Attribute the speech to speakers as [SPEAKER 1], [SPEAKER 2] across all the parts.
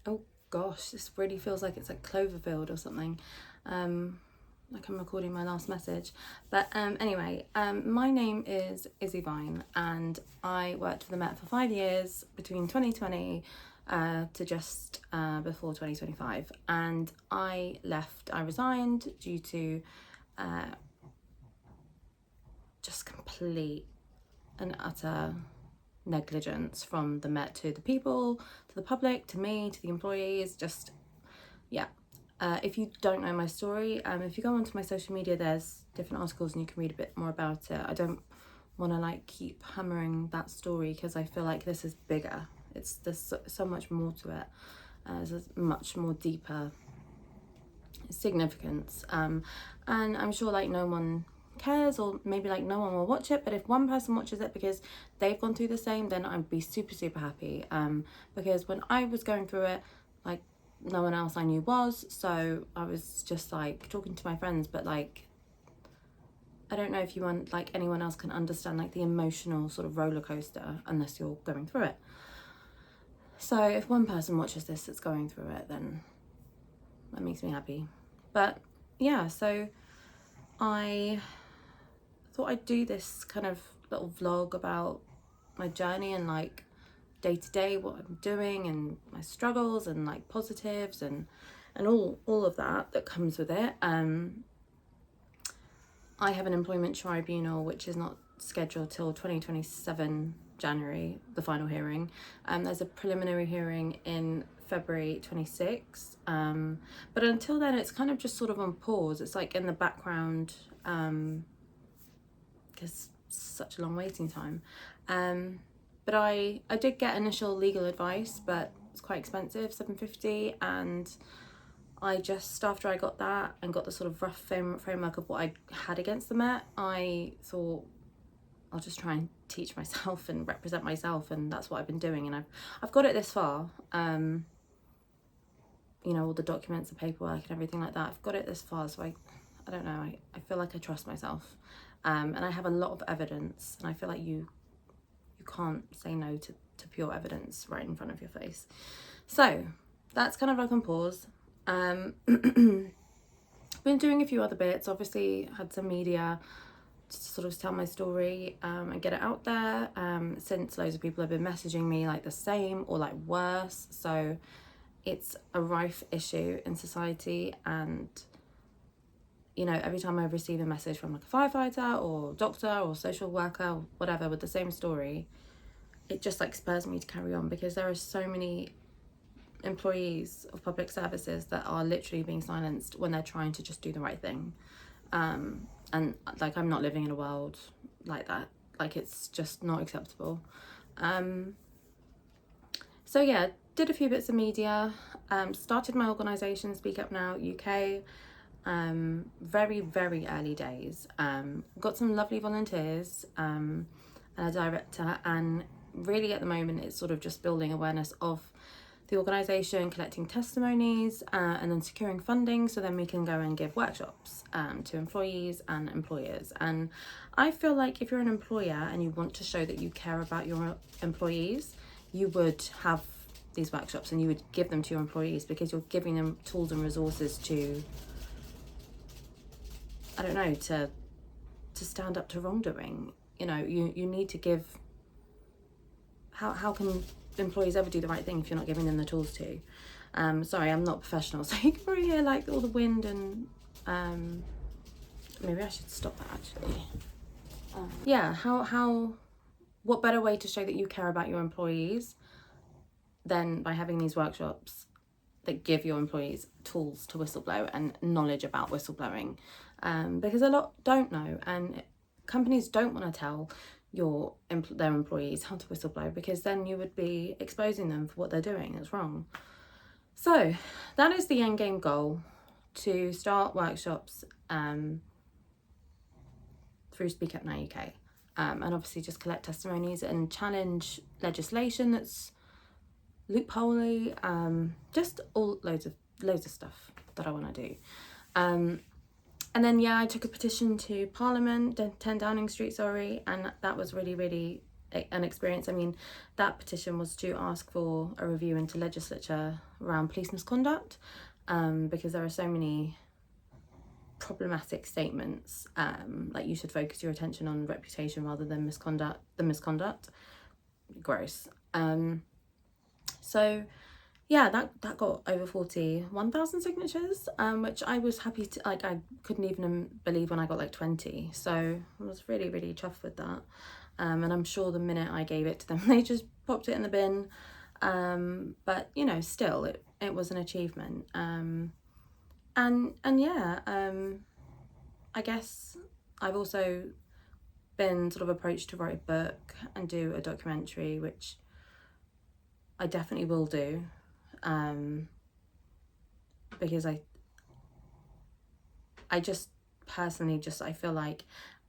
[SPEAKER 1] Oh gosh, this really feels like it's like Cloverfield or something. Like I'm recording my last message. But anyway, my name is Issy Vine, and I worked for the Met for 5 years between 2020 to just before 2025. And I resigned due to just complete and utter negligence from the Met to the people, to the public, to me, to the employees. Just, yeah. If you don't know my story, if you go onto my social media, there's different articles and you can read a bit more about it. I don't want to like keep hammering that story because I feel like this is bigger. There's so much more to it. There's a much more deeper significance. And I'm sure like no one cares, or maybe like no one will watch it, but if one person watches it because they've gone through the same, then I'd be super happy. Because when I was going through it, like no one else I knew was, so I was just like talking to my friends, but like I don't know if you want like anyone else can understand like the emotional sort of roller coaster unless you're going through it. So if one person watches this that's going through it, then that makes me happy. But yeah, so I thought I'd do this kind of little vlog about my journey and like day to day what I'm doing and my struggles and like positives and all of that comes with it. I have an employment tribunal which is not scheduled till 2027 January, the final hearing. There's a preliminary hearing in February 26th, but until then it's kind of just sort of on pause. It's like in the background because it's such a long waiting time. But I did get initial legal advice, but it's quite expensive, $750, and I just, after I got that and got the sort of rough framework of what I had against the Met, I thought I'll just try and teach myself and represent myself, and that's what I've been doing, and I've got it this far. You know, all the documents, the paperwork and everything like that, I've got it this far, so I don't know, I feel like I trust myself. And I have a lot of evidence, and I feel like you can't say no to pure evidence right in front of your face. So that's kind of like on pause. Been doing a few other bits, obviously had some media to sort of tell my story and get it out there, since loads of people have been messaging me like the same or like worse. So it's a rife issue in society, and you know, every time I receive a message from like a firefighter or doctor or social worker or whatever with the same story, it just like spurs me to carry on, because there are so many employees of public services that are literally being silenced when they're trying to just do the right thing. And like I'm not living in a world like that. Like it's just not acceptable. So yeah, did a few bits of media, started my organisation Speak Up Now UK. Very early days. Got some lovely volunteers and a director, and really at the moment it's sort of just building awareness of the organisation, collecting testimonies, and then securing funding so then we can go and give workshops to employees and employers. And I feel like if you're an employer and you want to show that you care about your employees, you would have these workshops and you would give them to your employees, because you're giving them tools and resources to, I don't know, to stand up to wrongdoing. You know, you need to give, how can employees ever do the right thing if you're not giving them the tools to? Sorry, I'm not professional, so you can probably hear like all the wind and maybe I should stop that actually. Yeah, what better way to show that you care about your employees than by having these workshops that give your employees tools to whistleblow and knowledge about whistleblowing, because a lot don't know, and companies don't want to tell their employees how to whistleblow, because then you would be exposing them for what they're doing that's wrong. So that is the end game goal, to start workshops through Speak Up Now UK, and obviously just collect testimonies and challenge legislation that's loopholey, just all loads of stuff that I want to do. And then yeah, I took a petition to Parliament, 10 Downing Street, sorry, and that was really an experience. I mean, that petition was to ask for a review into legislature around police misconduct, because there are so many problematic statements, like you should focus your attention on reputation rather than misconduct. Gross. So yeah, that got over 41,000 signatures, which I was happy to, like, I couldn't even believe when I got like 20, so I was really, really chuffed with that. And I'm sure the minute I gave it to them, they just popped it in the bin. But you know, still, it was an achievement. And yeah, I guess I've also been sort of approached to write a book and do a documentary, which I definitely will do, because I just personally I feel like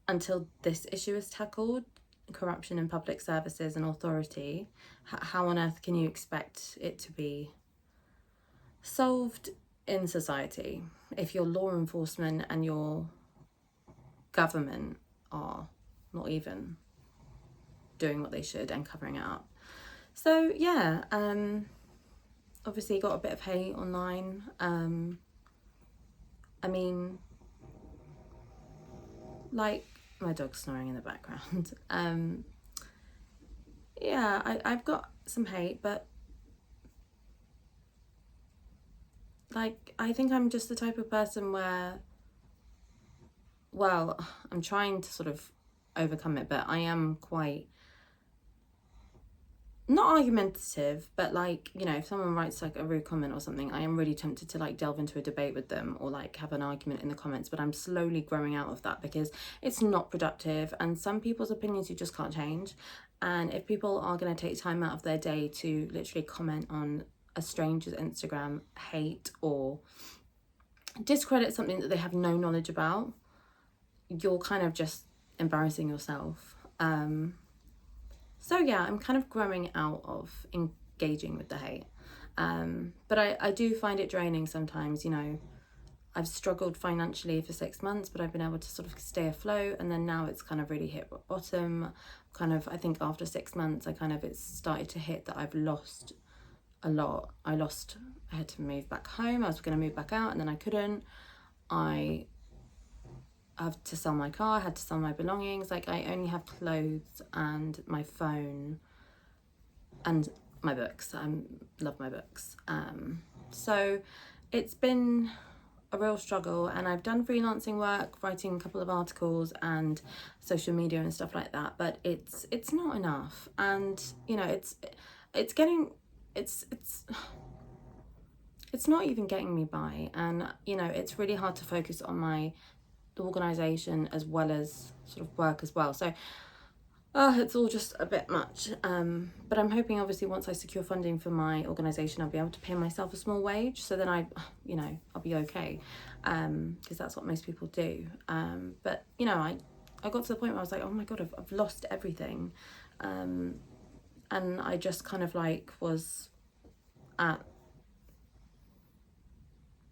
[SPEAKER 1] until this issue is tackled, corruption in public services and authority, how on earth can you expect it to be solved in society if your law enforcement and your government are not even doing what they should and covering it up? So yeah, obviously got a bit of hate online. I mean, like, my dog's snoring in the background. Yeah, I've got some hate, but like, I think I'm just the type of person where, well, I'm trying to sort of overcome it, but I am quite, not argumentative, but like, you know, if someone writes like a rude comment or something, I am really tempted to like delve into a debate with them or like have an argument in the comments, but I'm slowly growing out of that because it's not productive, and some people's opinions you just can't change. And if people are going to take time out of their day to literally comment on a stranger's Instagram, hate or discredit something that they have no knowledge about, you're kind of just embarrassing yourself. So yeah, I'm kind of growing out of engaging with the hate. But I do find it draining sometimes. You know, I've struggled financially for 6 months, but I've been able to sort of stay afloat, and then now it's kind of really hit rock bottom. Kind of, I think after 6 months, it's started to hit that I've lost a lot. I had to move back home. I was going to move back out and then I couldn't. I had to sell my car, I had to sell my belongings. Like, I only have clothes and my phone and my books. I love my books. So it's been a real struggle, and I've done freelancing work, writing a couple of articles and social media and stuff like that, but it's not enough. And you know, it's not even getting me by, and you know, it's really hard to focus on my organisation as well as sort of work as well. So it's all just a bit much, but I'm hoping obviously once I secure funding for my organisation, I'll be able to pay myself a small wage, so then I'll be okay, because that's what most people do. But you know, I got to the point where I was like, oh my god, I've lost everything, and I just kind of like was at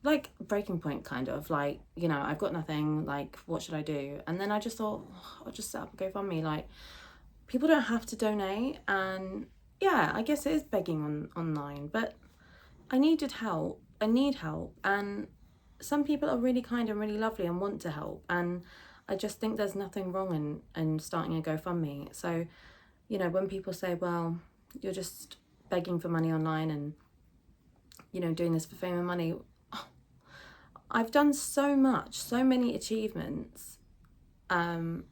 [SPEAKER 1] like breaking point, kind of like, you know, I've got nothing, like what should I do? And then I just thought, I'll just set up a GoFundMe. Like, people don't have to donate, and yeah, I guess it is begging online, but I need help, and some people are really kind and really lovely and want to help, and I just think there's nothing wrong in starting a GoFundMe. So, you know, when people say, well, you're just begging for money online and, you know, doing this for fame and money, I've done so many achievements, that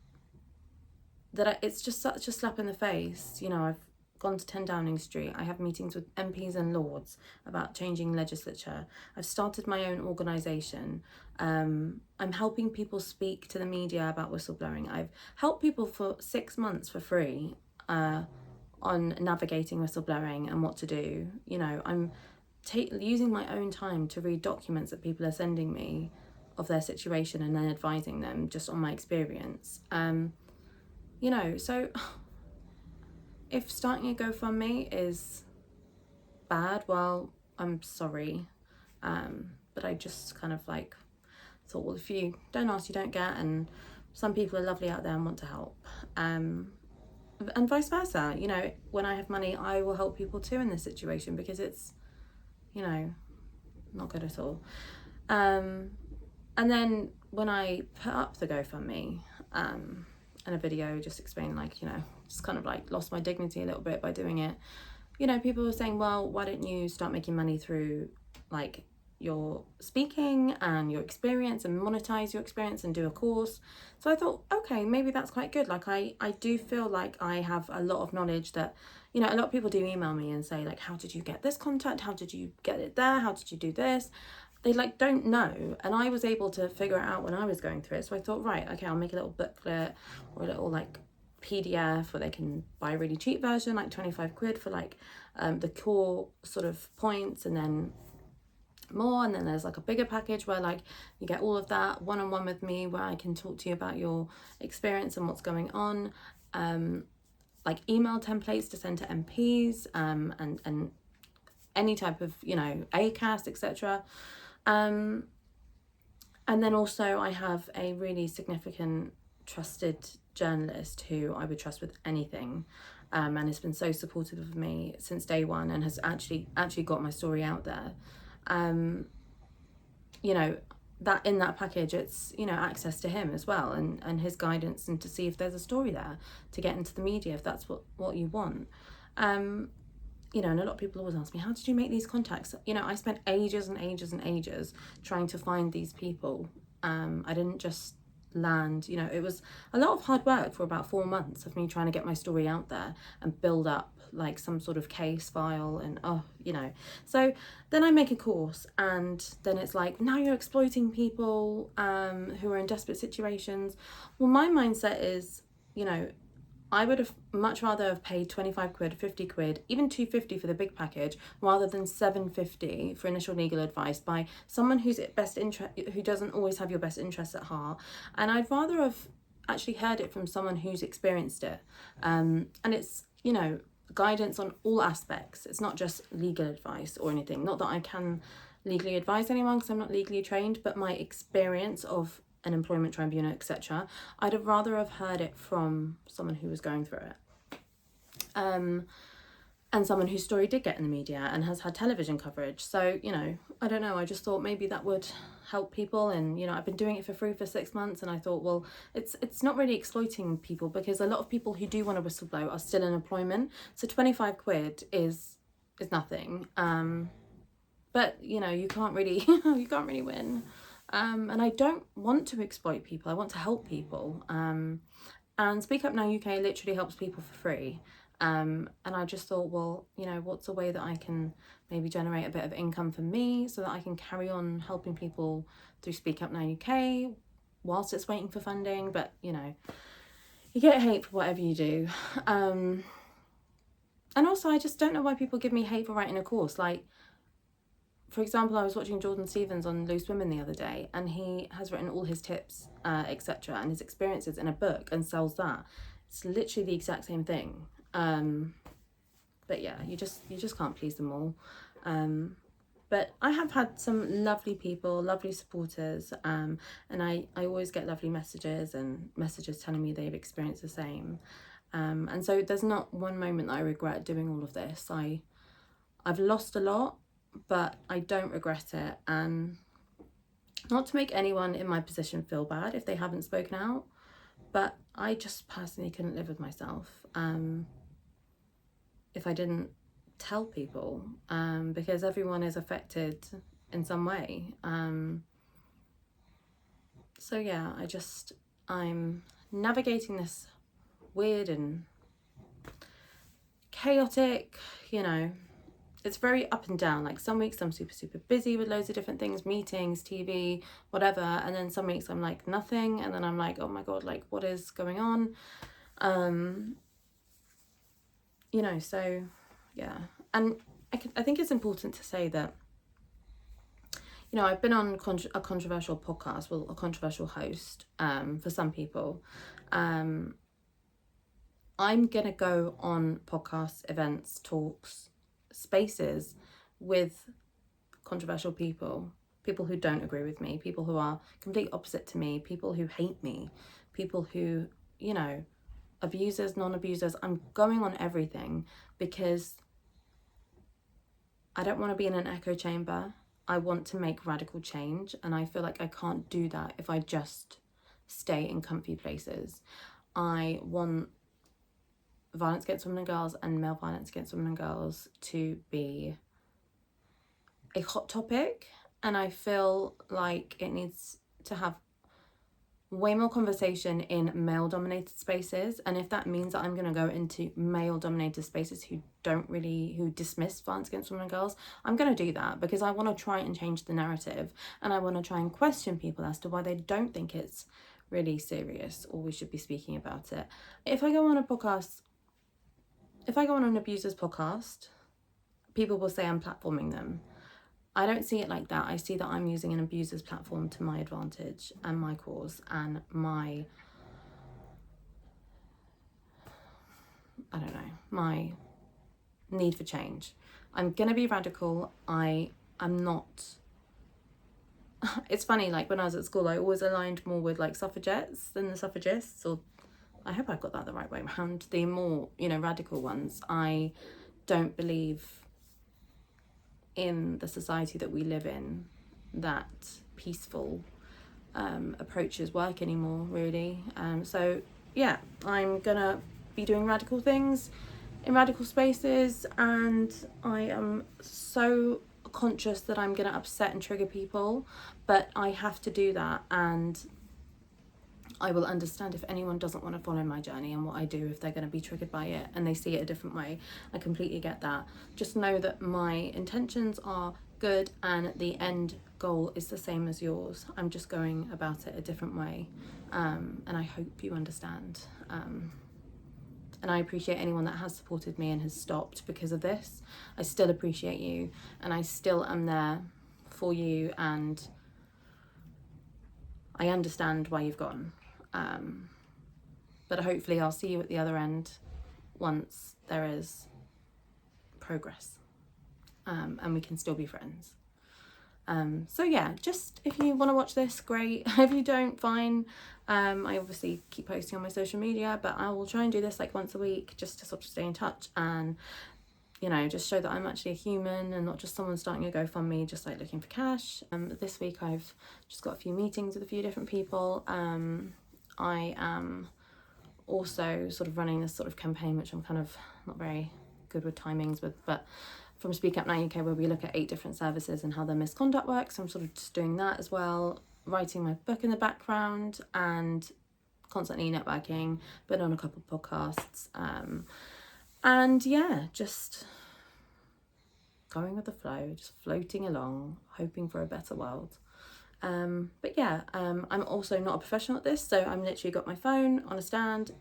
[SPEAKER 1] it's just such a slap in the face. You know, I've gone to 10 Downing Street. I have meetings with MPs and Lords about changing legislature. I've started my own organisation. I'm helping people speak to the media about whistleblowing. I've helped people for 6 months for free on navigating whistleblowing and what to do. You know, I'm using my own time to read documents that people are sending me of their situation and then advising them just on my experience. You know, so if starting a GoFundMe is bad, well, I'm sorry. But I just kind of like thought, well, if you don't ask, you don't get, and some people are lovely out there and want to help. and vice versa. You know, when I have money, I will help people too in this situation, because it's, you know, not good at all. And then when I put up the GoFundMe, and a video just explaining, like, you know, just kind of like lost my dignity a little bit by doing it, you know, people were saying, well, why don't you start making money through like your speaking and your experience, and monetize your experience and do a course? So I thought, okay, maybe that's quite good. Like I do feel like I have a lot of knowledge that, you know, a lot of people do email me and say, like, how did you get this contact? How did you get it there? How did you do this? They like don't know, and I was able to figure it out when I was going through it. So I thought, right, okay, I'll make a little booklet or a little like PDF where they can buy a really cheap version, like 25 quid for like the core sort of points, and then more. And then there's like a bigger package where like you get all of that one-on-one with me, where I can talk to you about your experience and what's going on, like email templates to send to MPs, and any type of, you know, ACAS, etc. And then also I have a really significant trusted journalist who I would trust with anything, and has been so supportive of me since day one, and has actually got my story out there. You know, that in that package, it's, you know, access to him as well, and his guidance, and to see if there's a story there to get into the media if that's what you want. You know, and a lot of people always ask me, how did you make these contacts? You know, I spent ages and ages and ages trying to find these people. I didn't just land, you know, it was a lot of hard work for about 4 months of me trying to get my story out there and build up like some sort of case file, and you know. So then I make a course, and then it's like, now you're exploiting people who are in desperate situations. Well, my mindset is, you know, I would have much rather have paid 25 quid, 50 quid, even 250 for the big package, rather than 750 for initial legal advice by someone who doesn't always have your best interests at heart. And I'd rather have actually heard it from someone who's experienced it. And it's, you know, guidance on all aspects. It's not just legal advice or anything. Not that I can legally advise anyone because I'm not legally trained, but my experience of an employment tribunal, etc., I'd have rather have heard it from someone who was going through it, and someone whose story did get in the media and has had television coverage. So, you know, I don't know, I just thought maybe that would help people. And, you know, I've been doing it for free for 6 months, and I thought, well, it's not really exploiting people, because a lot of people who do want to whistleblow are still in employment, so 25 quid is nothing. But, you know, you can't really you can't really win. And I don't want to exploit people. I want to help people. And Speak Up Now UK literally helps people for free. And I just thought, well, you know, what's a way that I can maybe generate a bit of income for me so that I can carry on helping people through Speak Up Now UK whilst it's waiting for funding. But, you know, you get hate for whatever you do. And also, I just don't know why people give me hate for writing a course. Like, for example, I was watching Jordan Stevens on Loose Women the other day, and he has written all his tips, etc., and his experiences in a book and sells that. It's literally the exact same thing. But yeah, you just can't please them all. But I have had some lovely people, lovely supporters, and I always get lovely messages telling me they've experienced the same. And so there's not one moment that I regret doing all of this. I've lost a lot, but I don't regret it. And not to make anyone in my position feel bad if they haven't spoken out, but I just personally couldn't live with myself if I didn't tell people, because everyone is affected in some way. So yeah, I'm navigating this weird and chaotic, you know, it's very up and down. Like some weeks I'm super busy with loads of different things, meetings, TV, whatever, and then some weeks I'm like nothing, and then I'm like, oh my god, like what is going on? You know, so yeah. And I think it's important to say that, you know, I've been on a controversial podcast, well, a controversial host, for some people. I'm gonna go on podcasts, events, talks, spaces with controversial people who don't agree with me, people who are complete opposite to me, people who hate me, people who, you know, abusers, non-abusers. I'm going on everything because I don't want to be in an echo chamber. I want to make radical change, and I feel like I can't do that if I just stay in comfy places. I want violence against women and girls and male violence against women and girls to be a hot topic, and I feel like it needs to have way more conversation in male dominated spaces. And if that means that I'm going to go into male dominated spaces who dismiss violence against women and girls, I'm going to do that, because I want to try and change the narrative, and I want to try and question people as to why they don't think it's really serious or we should be speaking about it. If I go on an abuser's podcast, people will say I'm platforming them. I don't see it like that. I see that I'm using an abuser's platform to my advantage and my cause and my need for change. I'm gonna be radical. I'm not. It's funny, like when I was at school, I always aligned more with like suffragettes than the suffragists, or I hope I got that the right way around. The more, radical ones. I don't believe in the society that we live in that peaceful approaches work anymore, really. So yeah, I'm gonna be doing radical things in radical spaces, and I am so conscious that I'm gonna upset and trigger people, but I have to do that, and I will understand if anyone doesn't want to follow my journey and what I do, if they're going to be triggered by it and they see it a different way. I completely get that. Just know that my intentions are good and the end goal is the same as yours. I'm just going about it a different way, and I hope you understand. And I appreciate anyone that has supported me and has stopped because of this. I still appreciate you, and I still am there for you, and I understand why you've gone. But hopefully I'll see you at the other end once there is progress, and we can still be friends. So yeah, just if you want to watch this, great. If you don't, fine. I obviously keep posting on my social media, but I will try and do this like once a week just to sort of stay in touch and just show that I'm actually a human and not just someone starting a GoFundMe just like looking for cash. This week I've just got a few meetings with a few different people. I am also sort of running this sort of campaign, which I'm kind of not very good with timings with, but from Speak Up Now UK, where we look at 8 different services and how their misconduct works. So I'm sort of just doing that as well, writing my book in the background and constantly networking, been on a couple of podcasts, and yeah, just going with the flow, just floating along, hoping for a better world. But yeah, I'm also not a professional at this, so I'm literally got my phone on a stand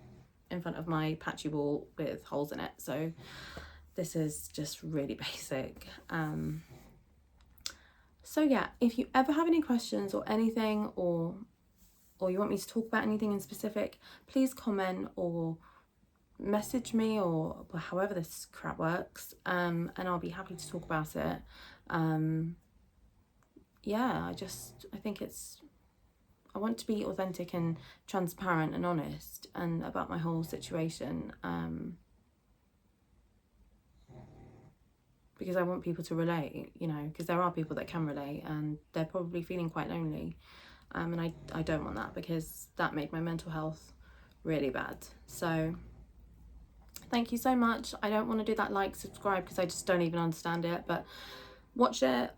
[SPEAKER 1] in front of my patchy wall with holes in it, so this is just really basic. So yeah, if you ever have any questions or anything, or you want me to talk about anything in specific, please comment or message me, or however this crap works, and I'll be happy to talk about it. Yeah, I think I want to be authentic and transparent and honest and about my whole situation, because I want people to relate, because there are people that can relate and they're probably feeling quite lonely, and I don't want that, because that made my mental health really bad. So thank you so much. I don't want to do that like, subscribe, because I just don't even understand it, but watch it,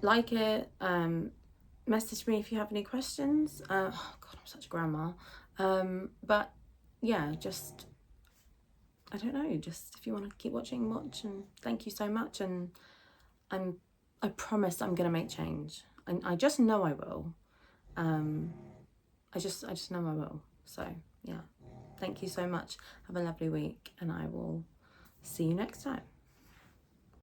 [SPEAKER 1] like it, message me if you have any questions. Oh god, I'm such a grandma. But yeah, just I don't know, just if you want to keep watching, watch, and thank you so much. And I promise I'm gonna make change. I just know I will. I just know I will. So yeah, thank you so much. Have a lovely week, and I will see you next time.